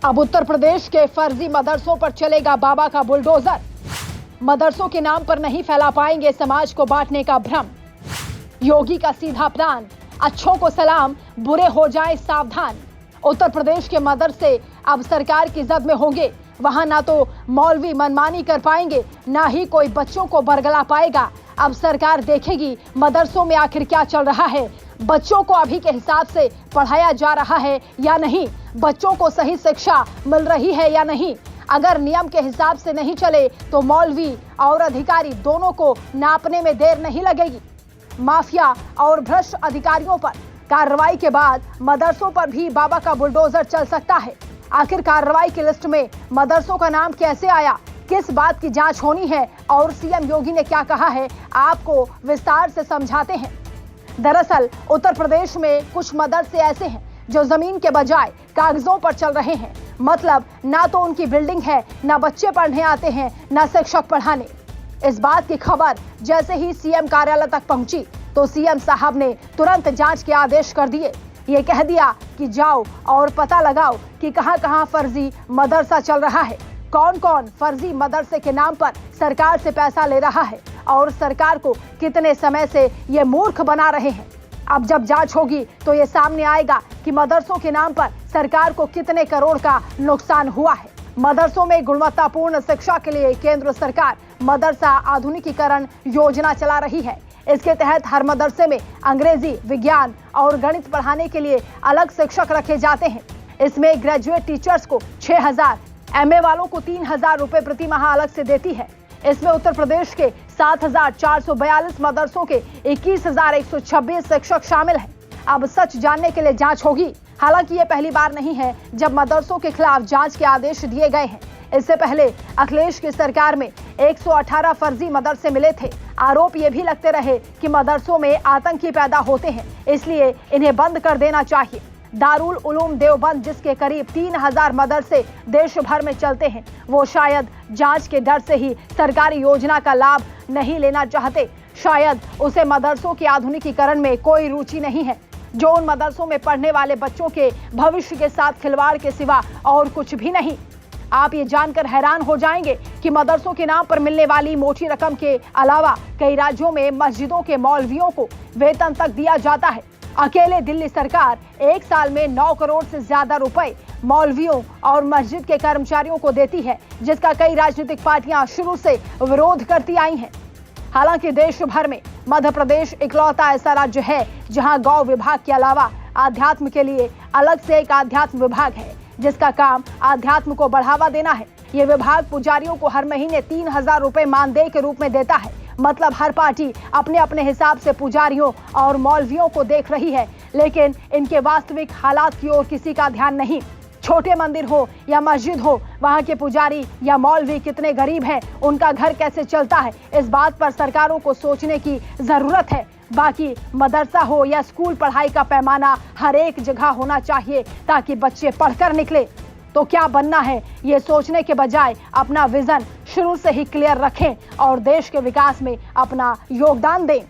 अब उत्तर प्रदेश के फर्जी मदरसों पर चलेगा बाबा का बुलडोजर। मदरसों के नाम पर नहीं फैला पाएंगे समाज को बांटने का भ्रम। योगी का सीधा प्लान, अच्छों को सलाम, बुरे हो जाए सावधान। उत्तर प्रदेश के मदरसे अब सरकार की जद में होंगे। वहां ना तो मौलवी मनमानी कर पाएंगे, ना ही कोई बच्चों को बरगला पाएगा। अब सरकार देखेगी मदरसों में आखिर क्या चल रहा है, बच्चों को अभी के हिसाब से पढ़ाया जा रहा है या नहीं, बच्चों को सही शिक्षा मिल रही है या नहीं। अगर नियम के हिसाब से नहीं चले तो मौलवी और अधिकारी दोनों को नापने में देर नहीं लगेगी। माफिया और भ्रष्ट अधिकारियों पर कार्रवाई के बाद मदरसों पर भी बाबा का बुलडोजर चल सकता है। आखिर कार्रवाई की लिस्ट में मदरसों का नाम कैसे आया, किस बात की जांच होनी है और सीएम योगी ने क्या कहा है, आपको विस्तार से समझाते हैं। दरअसल उत्तर प्रदेश में कुछ मदरसे ऐसे हैं जो जमीन के बजाय कागजों पर चल रहे हैं। मतलब ना तो उनकी बिल्डिंग है, ना बच्चे पढ़ने आते हैं, ना शिक्षक पढ़ाने। इस बात की खबर जैसे ही सीएम कार्यालय तक पहुंची तो सीएम साहब ने तुरंत जांच के आदेश कर दिए। ये कह दिया कि जाओ और पता लगाओ कि कहां-कहां फर्जी मदरसा चल रहा है, कौन-कौन फर्जी मदरसे के नाम पर सरकार से पैसा ले रहा है और सरकार को कितने समय से ये मूर्ख बना रहे हैं। अब जब जांच होगी तो ये सामने आएगा कि मदरसों के नाम पर सरकार को कितने करोड़ का नुकसान हुआ है। मदरसों में गुणवत्तापूर्ण शिक्षा के लिए केंद्र सरकार मदरसा आधुनिकीकरण योजना चला रही है। इसके तहत हर मदरसे में अंग्रेजी, विज्ञान और गणित पढ़ाने के लिए अलग शिक्षक रखे जाते हैं। इसमें ग्रेजुएट टीचर्स को 6,000, एमए वालों को 3,000 रुपए प्रति माह अलग से देती है। इसमें उत्तर प्रदेश के 7,442 मदरसों के 21,126 शिक्षक शामिल हैं। अब सच जानने के लिए जांच होगी। हालांकि ये पहली बार नहीं है जब मदरसों के खिलाफ जांच के आदेश दिए गए हैं। इससे पहले अखिलेश की सरकार में 118 फर्जी मदरसे मिले थे। आरोप ये भी लगते रहे कि मदरसों में आतंकी पैदा होते हैं, इसलिए इन्हें बंद कर देना चाहिए। दारुल उलूम देवबंद, जिसके करीब 3,000 मदरसे देश भर में चलते हैं, वो शायद जांच के डर से ही सरकारी योजना का लाभ नहीं लेना चाहते। शायद उसे मदरसों के आधुनिकीकरण में कोई रुचि नहीं है, जो उन मदरसों में पढ़ने वाले बच्चों के भविष्य के साथ खिलवाड़ के सिवा और कुछ भी नहीं। आप ये जानकर हैरान हो जाएंगे कि मदरसों के नाम पर मिलने वाली मोटी रकम के अलावा कई राज्यों में मस्जिदों के मौलवियों को वेतन तक दिया जाता है। अकेले दिल्ली सरकार एक साल में 9 करोड़ से ज्यादा रुपए मौलवियों और मस्जिद के कर्मचारियों को देती है, जिसका कई राजनीतिक पार्टियां शुरू से विरोध करती आई हैं। हालांकि देश भर में मध्य प्रदेश इकलौता ऐसा राज्य है जहां गौ विभाग के अलावा आध्यात्म के लिए अलग से एक आध्यात्म विभाग है, जिसका काम आध्यात्म को बढ़ावा देना है। ये विभाग पुजारियों को हर महीने 3,000 रुपए मानदेय के रूप में देता है। मतलब हर पार्टी अपने अपने हिसाब से पुजारियों और मौलवियों को देख रही है, लेकिन इनके वास्तविक हालात की ओर किसी का ध्यान नहीं। छोटे मंदिर हो या मस्जिद हो, वहां के पुजारी या मौलवी कितने गरीब हैं, उनका घर कैसे चलता है, इस बात पर सरकारों को सोचने की जरूरत है। बाकी मदरसा हो या स्कूल, पढ़ाई का पैमाना हर एक जगह होना चाहिए ताकि बच्चे पढ़कर निकले। तो क्या बनना है, ये सोचने के बजाय अपना विजन शुरू से ही क्लियर रखें और देश के विकास में अपना योगदान दें।